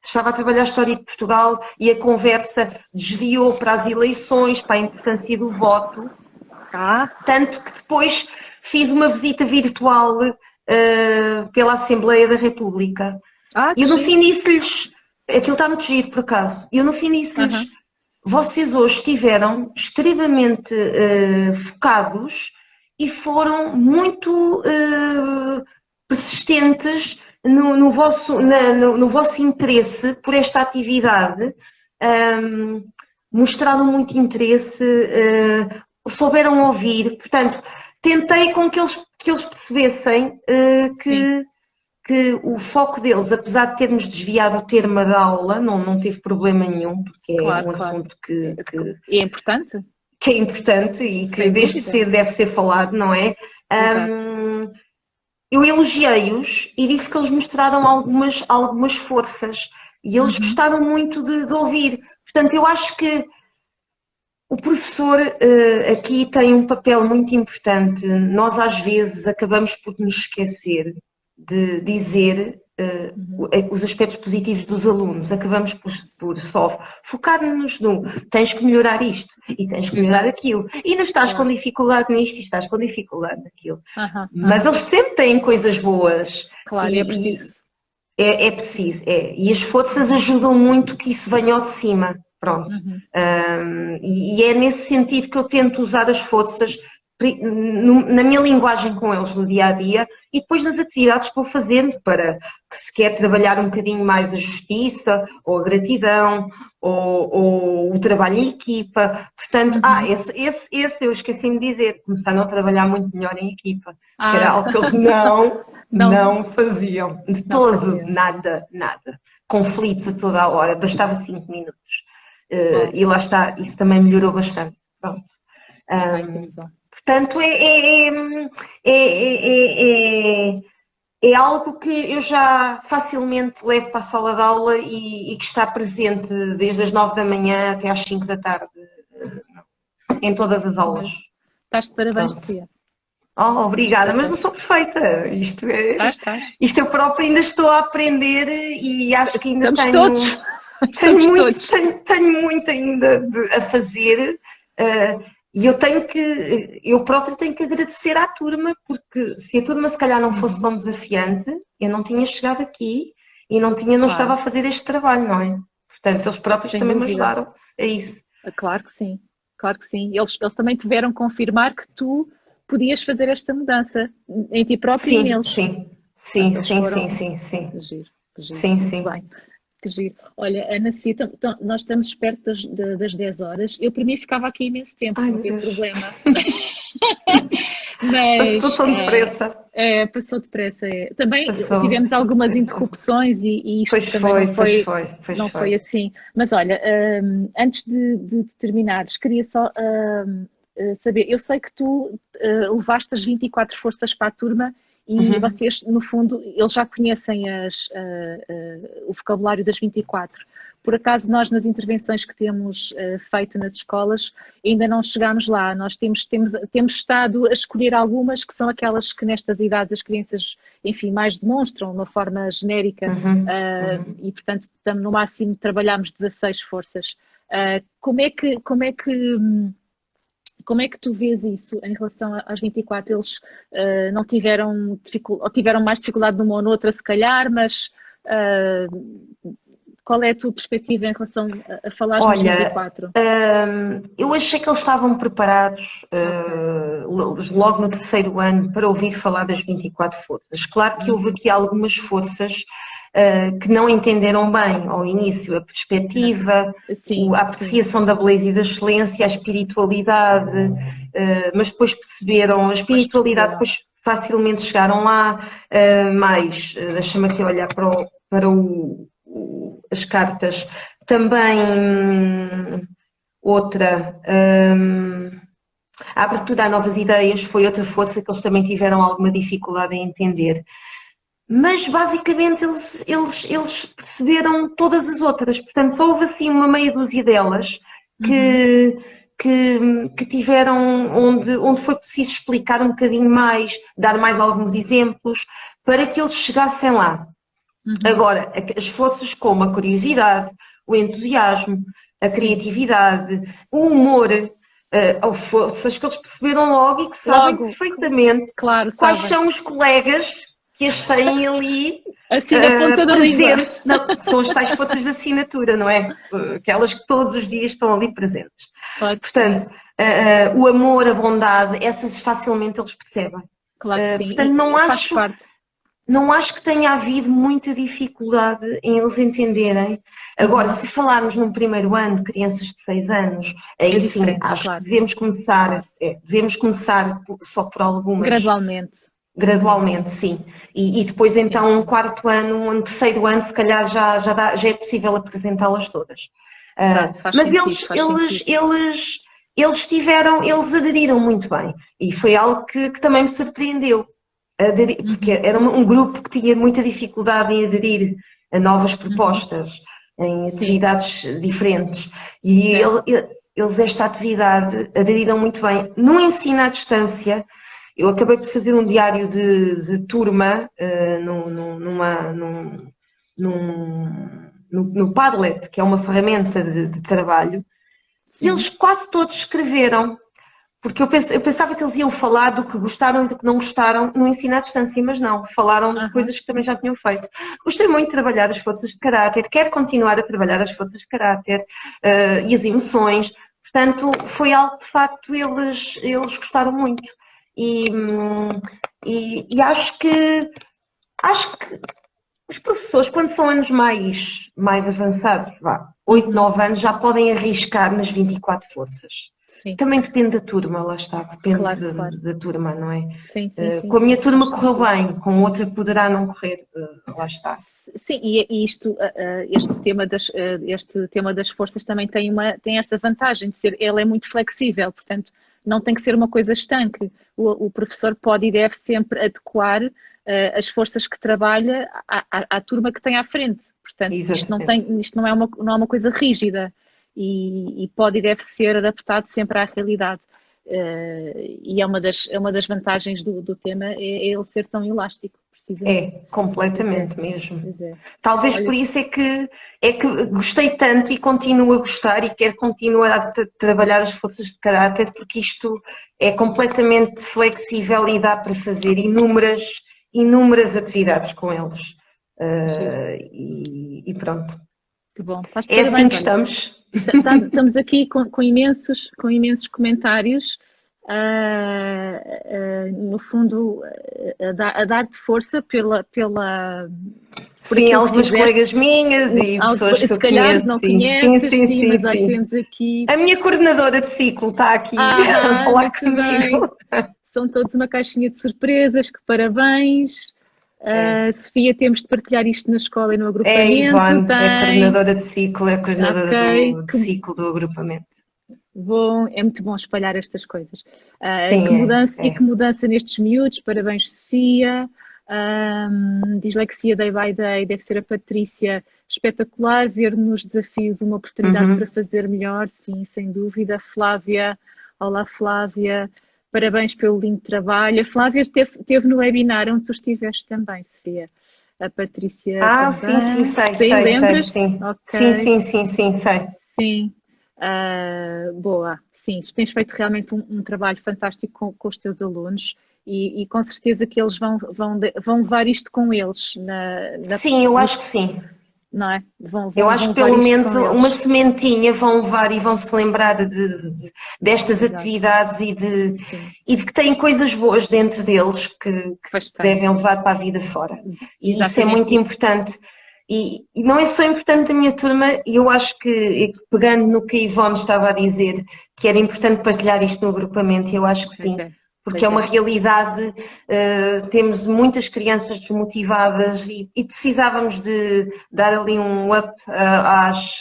estava a trabalhar a história de Portugal e a conversa desviou para as eleições, para a importância do voto, tanto que depois fiz uma visita virtual pela Assembleia da República. E eu no fim disse-lhes, aquilo está muito giro por acaso, e eu no fim disse-lhes, vocês hoje estiveram extremamente focados e foram muito persistentes no vosso interesse por esta atividade, mostraram muito interesse, souberam ouvir, portanto, tentei com que eles percebessem que o foco deles, apesar de termos desviado o tema da aula, não teve problema nenhum, porque é um assunto que é importante. Que é importante e que desde cedo deve ser falado, não é? Eu elogiei-os e disse que eles mostraram algumas forças e eles gostaram muito de ouvir. Portanto, eu acho que o professor aqui tem um papel muito importante. Nós às vezes acabamos por nos esquecer de dizer os aspectos positivos dos alunos, acabamos por só focar-nos no tens que melhorar isto e tens que melhorar aquilo e não estás com dificuldade nisto e estás com dificuldade naquilo. Mas eles sempre têm coisas boas. Claro, é preciso. É preciso, e as forças ajudam muito que isso venha ao de cima. Pronto. E é nesse sentido que eu tento usar as forças na minha linguagem com eles no dia-a-dia e depois nas atividades que vou fazendo para que se quer trabalhar um bocadinho mais a justiça ou a gratidão ou o trabalho em equipa. Portanto, esse eu esqueci-me de dizer, começaram a trabalhar muito melhor em equipa, que era algo que eles não faziam de todo, nada. Conflitos a toda a hora, bastava 5 minutos. E lá está, isso também melhorou bastante. Pronto. Portanto, é algo que eu já facilmente levo para a sala de aula e que está presente desde as 9 da manhã até às 5 da tarde, em todas as aulas. Estás de parabéns, Pronto. Sofia. Oh, obrigada, mas não sou perfeita. Estás. Isto eu própria ainda estou a aprender e acho que ainda Estamos tenho, todos. Estamos todos. tenho muito ainda a fazer. E eu própria tenho que agradecer à turma, porque se a turma se calhar não fosse tão desafiante, eu não tinha chegado aqui e não estava Claro, a fazer este trabalho, não é? Portanto, eles próprios sem também me dúvida. ajudaram a isso. Claro que sim. Claro que sim. Eles também tiveram confirmar que tu podias fazer esta mudança em ti próprio e Sim, neles. sim, Portanto, sim, eles sim, sim, foram. sim, sim, Que giro, que giro. sim, Muito sim. bem. Que giro. Olha, Ana Sofia, nós estamos perto das 10 horas. Eu, para mim, ficava aqui imenso tempo, Ai, não meu havia Deus. problema. Passou Mas tão depressa. passou depressa. Também Passou, tivemos passou algumas depressa. interrupções e isto Pois também foi, pois foi, pois não foi. foi assim. Mas olha, antes de terminares, queria só saber, eu sei que tu levaste as 24 forças para a turma e Uhum. vocês, no fundo, eles já conhecem o vocabulário das 24. Por acaso, nós nas intervenções que temos feito nas escolas, ainda não chegámos lá. Nós temos estado a escolher algumas que são aquelas que nestas idades as crianças, enfim, mais demonstram de uma forma genérica Uhum, uhum. e, portanto, no máximo trabalhamos 16 forças. Como é que tu vês isso em relação às 24? Eles não tiveram ou tiveram mais dificuldade numa ou noutra, se calhar, mas qual é a tua perspectiva em relação a falar nas Olha, 24? eu achei que eles estavam preparados, Ok. logo no terceiro ano para ouvir falar das 24 forças. Claro que houve Uhum. aqui algumas forças, que não entenderam bem ao início a perspectiva, Sim, a sim. apreciação da beleza e da excelência, a espiritualidade, mas depois perceberam a Depois espiritualidade, perceberam. depois facilmente chegaram lá, deixa-me aqui olhar as cartas. Também outra, a abertura a novas ideias foi outra força que eles também tiveram alguma dificuldade em entender. Mas basicamente eles perceberam todas as outras, portanto só houve assim uma meia dúzia delas Uhum. que, que tiveram, onde foi preciso explicar um bocadinho mais, dar mais alguns exemplos, para que eles chegassem lá. Uhum. Agora, as forças como a curiosidade, o entusiasmo, a Sim. criatividade, o humor, ou forças que eles perceberam logo e que sabem Logo, perfeitamente claro, quais sabem. são os colegas que as têm ali Assim na ponta da língua. presentes, não, são as tais forças de assinatura, não é? Aquelas que todos os dias estão ali presentes. Claro que sim. Portanto, o amor, a bondade, essas facilmente eles percebem. Claro que sim. Portanto, E faz parte. não acho que tenha havido muita dificuldade em eles entenderem. Agora, Uhum. se falarmos num primeiro ano, crianças de 6 anos, aí É sim, diferente, acho que claro. Claro. devemos começar só por algumas, Gradualmente. gradualmente, sim. E depois, Sim, então, um sim. quarto ano, um terceiro ano, se calhar já é possível apresentá-las todas. Pronto, faz Mas sentido, faz sentido. eles aderiram muito bem. E foi algo que também me surpreendeu porque Uhum. era um grupo que tinha muita dificuldade em aderir a novas Uhum. propostas, em Sim, atividades diferentes. E certo. eles, esta atividade, aderiram muito bem. No ensino à distância, eu acabei por fazer um diário de turma no Padlet, que é uma ferramenta de trabalho, e Sim. eles quase todos escreveram porque eu pensava que eles iam falar do que gostaram e do que não gostaram no ensino à distância, mas não, falaram de Aham. coisas que também já tinham feito. Gostei muito de trabalhar as forças de caráter, quero continuar a trabalhar as forças de caráter e as emoções. Portanto, foi algo que de facto eles gostaram muito. E, e acho que os professores, quando são anos mais avançados, 8, Uhum. 9 anos, já podem arriscar nas 24 forças. Sim, Também depende da turma, lá está, depende claro, claro. da turma, não é? Sim, sim, sim, Com a minha faz turma correu sentido. bem, com outra poderá não correr, lá está. Sim, e isto, este tema das forças também tem essa vantagem de ser, ele é muito flexível, portanto, não tem que ser uma coisa estanque. O professor pode e deve sempre adequar as forças que trabalha à turma que tem à frente. Portanto, Exatamente. isto não é uma coisa rígida e pode e deve ser adaptado sempre à realidade. E é uma das vantagens do tema, é ele ser tão elástico, precisamente. Completamente mesmo. Pois é. Talvez Olha, por isso é que gostei tanto e continuo a gostar e quero continuar a trabalhar as forças de caráter, porque isto é completamente flexível e dá para fazer inúmeras atividades com eles. giro, E pronto. que bom. Estás de É assim parabéns, que olha. estamos. Estamos aqui com imensos comentários, no fundo, a dar-te força por Sim, aquilo que algumas fizeste. colegas minhas e pessoas que Se eu calhar conheço, não sim. Sim, conheces, sim, sim, sim, mas olha, sim. temos aqui. A minha coordenadora de ciclo está aqui a Ah, falar muito bem. comigo. São todos uma caixinha de surpresas, que parabéns. É. Sofia, temos de partilhar isto na escola e no É a agrupamento. Ivone, é a Tem. coordenadora de ciclo, é a coordenadora Ok, de ciclo do agrupamento. bom, é muito bom espalhar estas coisas. Sim, Que mudança nestes miúdos, parabéns, Sofia. Dislexia Day by Day, deve ser a Patrícia, espetacular, ver nos desafios uma oportunidade para Uhum. fazer melhor, sim, sem dúvida. Flávia, olá Flávia, parabéns pelo lindo trabalho. A Flávia esteve no webinar onde tu estiveste também, Sofia. A Patrícia Sim, sim, também. Sim, sei, lembras-te? sim. Sim, Ok. sim, sim, sim, sei. Sim, boa. Sim, tens feito realmente um trabalho fantástico com os teus alunos e com certeza que eles vão levar isto com eles, Sim, eu acho que sim. não é? Eu Vão acho que levar pelo isto menos com uma eles. sementinha vão levar e vão se lembrar destas Exato. atividades Sim, e de que têm coisas boas dentro deles que pois tem. devem levar para a vida fora. E isso é muito Exatamente. importante. E não é só importante a minha turma, eu acho que, pegando no que a Ivone estava a dizer, que era importante partilhar isto no agrupamento, eu acho que Pois sim, é, porque pois é é. uma realidade, temos muitas crianças desmotivadas e precisávamos de dar ali um up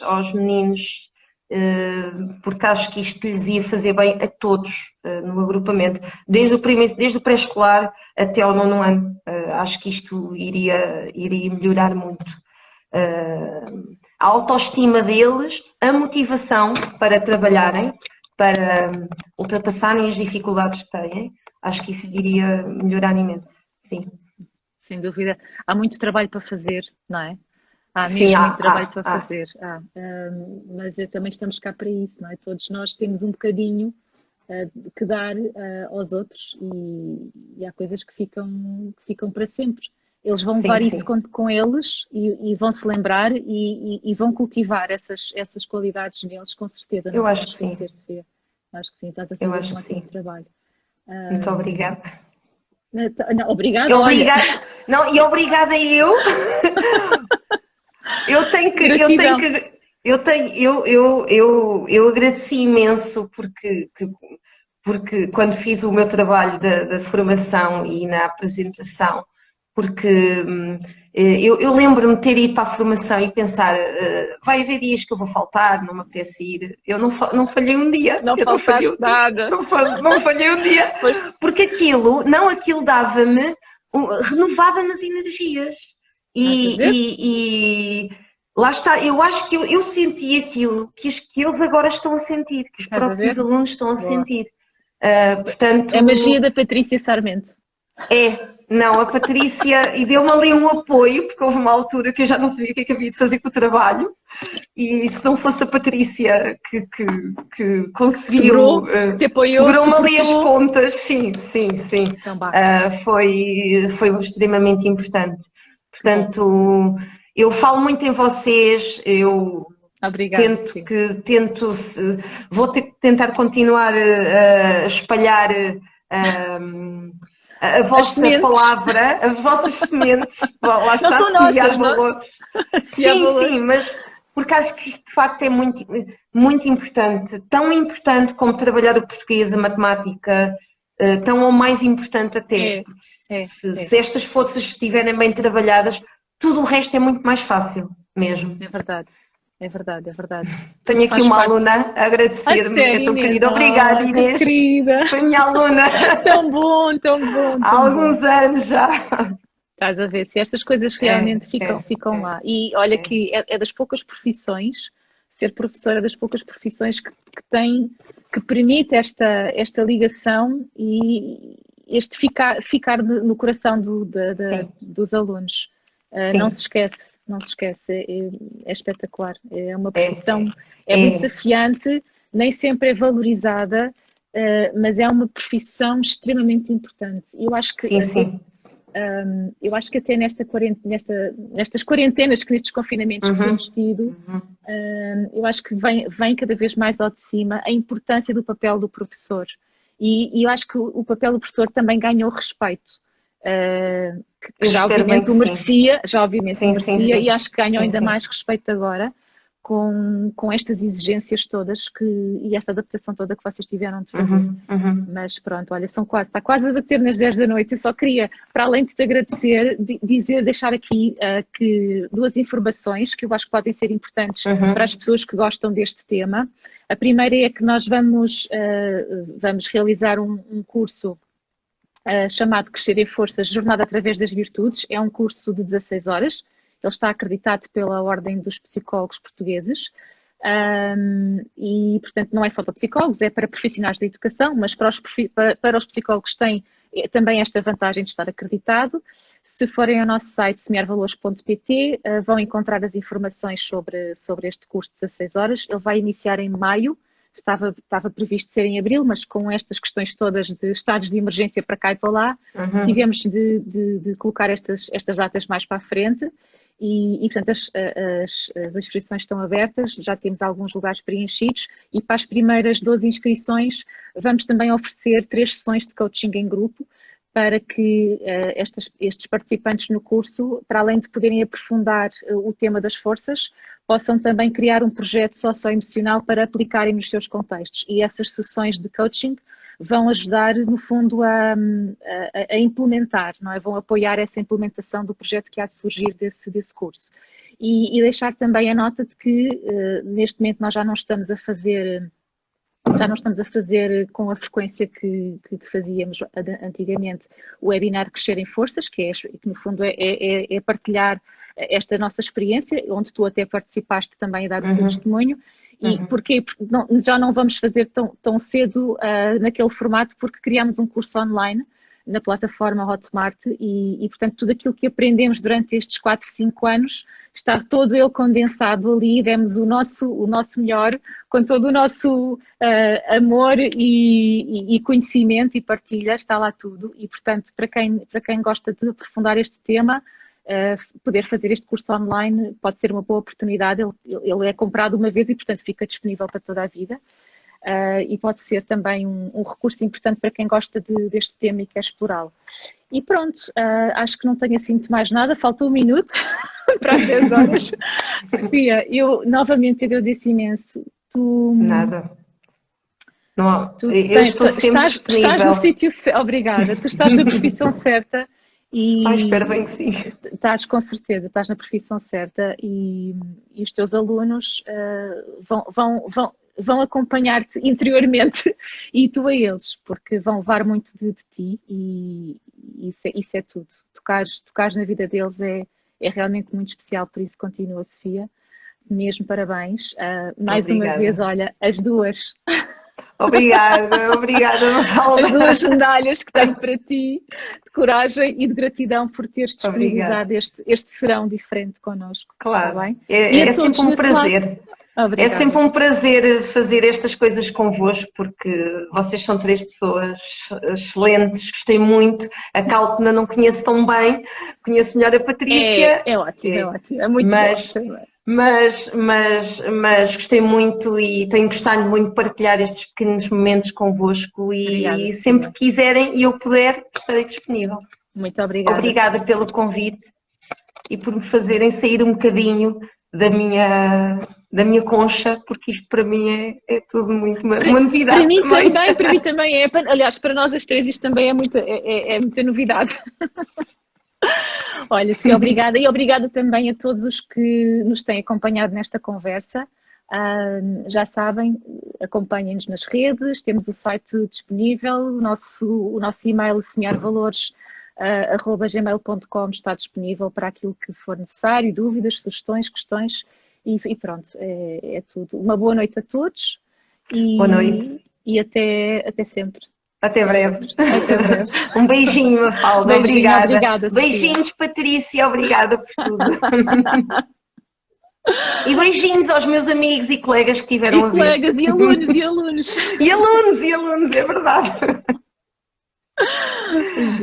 aos meninos, porque acho que isto lhes ia fazer bem a todos no agrupamento, desde o pré-escolar até ao nono ano. Acho que isto iria melhorar muito a autoestima deles, a motivação para trabalharem, para ultrapassarem as dificuldades que têm. Acho que isso Sim, iria melhorar imenso. Sim, sem dúvida. Há muito trabalho para fazer, não é? Há sim, mesmo muito trabalho há, para há. fazer. Mas também estamos cá para isso, não é? Todos nós temos um bocadinho que dar aos outros e há coisas que ficam para sempre. Eles vão Sim, levar isso sim. com eles e vão se lembrar e vão cultivar essas qualidades neles, com certeza. Não Eu se vão acho que sim. esquecer, Sofia. Acho que sim, estás a Eu fazer um acho que ótimo sim. trabalho. Muito Ahm, obrigada. não, obrigada, olha, Obrigada. Não, e obrigada eu. Eu tenho que, eu tenho gratidão. que, eu tenho, eu agradeci imenso porque quando fiz o meu trabalho da formação e na apresentação, porque eu lembro-me de ter ido para a formação e pensar, vai haver dias que eu vou faltar, não me apetece ir. Eu não falhei um dia, Não eu não falhei faltaste um dia, nada. não falhei um dia, Pois, porque aquilo dava-me, renovava-me as energias. estás a ver? E lá está, eu acho que eu senti aquilo que eles agora estão a sentir, que os Estás a ver? próprios alunos estão a Boa. sentir. É a magia Portanto, da Patrícia Sarmento. não, a Patrícia, e deu-me ali um apoio, porque houve uma altura que eu já não sabia o que é que havia de fazer com o trabalho, e se não fosse a Patrícia que Que conseguiu, segurou, que te apoiou, te segurou-me ali as suportou. pontas, sim, sim, sim, Então, basta. foi extremamente importante. Que bom. Portanto, eu falo muito em vocês, eu Obrigada, tento Sofia. que tento vou tentar continuar a espalhar a As vossa sementes palavra, as vossas sementes, lá não está, a são semear nossas, não? valores. Se há Sim, valores. mas porque acho que isto de facto é muito, muito importante, tão importante como trabalhar o português, a matemática, tão ou mais importante até, É, porque é, é. se estas forças estiverem bem trabalhadas, tudo o resto é muito mais fácil mesmo. É verdade. É verdade, é verdade. Tudo Tenho aqui faz uma parte. aluna a A agradecer-me, é sério, tão Inês. querida. Obrigada, Oh, que Inês. querida. Foi minha aluna Tão bom, tão bom, há tão bom. alguns anos já. Estás a ver se estas coisas realmente É, ficam lá. E olha é. que é das poucas profissões, ser professora é das poucas profissões que permite esta ligação e este ficar no coração dos alunos. Não se esquece, é espetacular. É uma profissão, muito desafiante, nem sempre é valorizada, mas é uma profissão extremamente importante. Eu acho que eu acho que até nestas quarentenas, nestes confinamentos que temos tido, eu acho que vem cada vez mais ao de cima a importância do papel do professor. E eu acho que o papel do professor também ganhou respeito. Que já obviamente o merecia, e acho que ganhou ainda mais respeito agora com estas exigências todas e esta adaptação toda que vocês tiveram de fazer. Mas pronto, olha, está quase a bater nas 10 da noite. Eu só queria, para além de te agradecer, deixar aqui que 2 informações que eu acho que podem ser importantes para as pessoas que gostam deste tema. A primeira é que nós vamos realizar um curso chamado Crescer em Forças, Jornada através das Virtudes. É um curso de 16 horas. Ele está acreditado pela Ordem dos Psicólogos Portugueses e, portanto, não é só para psicólogos, é para profissionais da educação, mas para os psicólogos tem também esta vantagem de estar acreditado. Se forem ao nosso site semearvalores.pt, vão encontrar as informações sobre este curso de 16 horas. Ele vai iniciar em maio. Estava previsto ser em abril, mas com estas questões todas de estados de emergência para cá e para lá, tivemos de colocar estas datas mais para a frente e portanto, as inscrições estão abertas, já temos alguns lugares preenchidos e para as primeiras 12 inscrições vamos também oferecer 3 sessões de coaching em grupo para que estes participantes no curso, para além de poderem aprofundar o tema das forças, possam também criar um projeto socioemocional para aplicarem nos seus contextos. E essas sessões de coaching vão ajudar, no fundo, a implementar, não é? Vão apoiar essa implementação do projeto que há de surgir desse curso. E deixar também a nota de que, neste momento, nós já não estamos a fazer com a frequência que fazíamos antigamente o webinar Crescer em Forças, que no fundo é partilhar esta nossa experiência, onde tu até participaste também a dar o teu testemunho. E porquê? Porque já não vamos fazer tão cedo naquele formato, porque criamos um curso online na plataforma Hotmart e, portanto, tudo aquilo que aprendemos durante estes 4, 5 anos está todo ele condensado ali, demos o nosso melhor, com todo o nosso amor e conhecimento e partilha, está lá tudo. E, portanto, para quem gosta de aprofundar este tema, poder fazer este curso online pode ser uma boa oportunidade. Ele é comprado uma vez e, portanto, fica disponível para toda a vida. E pode ser também um recurso importante para quem gosta deste tema e quer explorá-lo. E pronto, acho que não tenho assim muito mais nada, falta 1 minuto para as 10 horas. Sofia, eu novamente agradeço imenso. Nada. Não, eu estou sempre disponível. Estás no sítio certo, obrigada, tu estás na profissão certa. Espero bem que sim. Estás com certeza, estás na profissão certa e os teus alunos vão acompanhar-te interiormente e tu a eles, porque vão levar muito de ti e isso é tudo. Tocares na vida deles é realmente muito especial, por isso continua, Sofia. Mesmo parabéns. Mais Obrigada. Uma vez, olha, as 2. Obrigada, Mafalda. As 2 medalhas que tenho para ti, de coragem e de gratidão por teres disponibilizado este serão diferente connosco. Claro, tá bem? É sempre um prazer. Obrigada. É sempre um prazer fazer estas coisas convosco, porque vocês são 3 pessoas excelentes, gostei muito. A Cálpena não conheço tão bem, conheço melhor a Patrícia. É ótimo, é ótimo, é muito bom. Mas gostei muito e tenho gostado muito de partilhar estes pequenos momentos convosco e obrigada, sempre que quiserem e eu puder, estarei disponível. Muito obrigada. Obrigada pelo convite e por me fazerem sair um bocadinho da minha concha, porque isto para mim é tudo muito uma novidade. Para mim também é. Aliás, para nós as 3 isto também é muita novidade. Olha, Sofia, obrigada e obrigada também a todos os que nos têm acompanhado nesta conversa. Já sabem, acompanhem-nos nas redes, temos o site disponível, o nosso e-mail semearvalores@gmail.com está disponível para aquilo que for necessário, dúvidas, sugestões, questões E pronto, é tudo. Uma boa noite a todos Boa noite. e até sempre. Até breve. Até breve. Um beijinho, Mafalda. Beijinho, Obrigada. obrigada, Sofia. Beijinhos, Patrícia. Obrigada por tudo. E beijinhos aos meus amigos e colegas que tiveram a ver. Colegas e alunos, e alunos. E alunos, é verdade.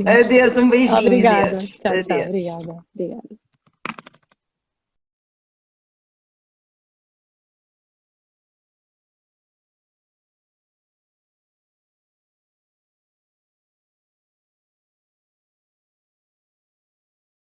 Adeus, um beijinho. Obrigada. Adeus. Tchau, Adeus. obrigada.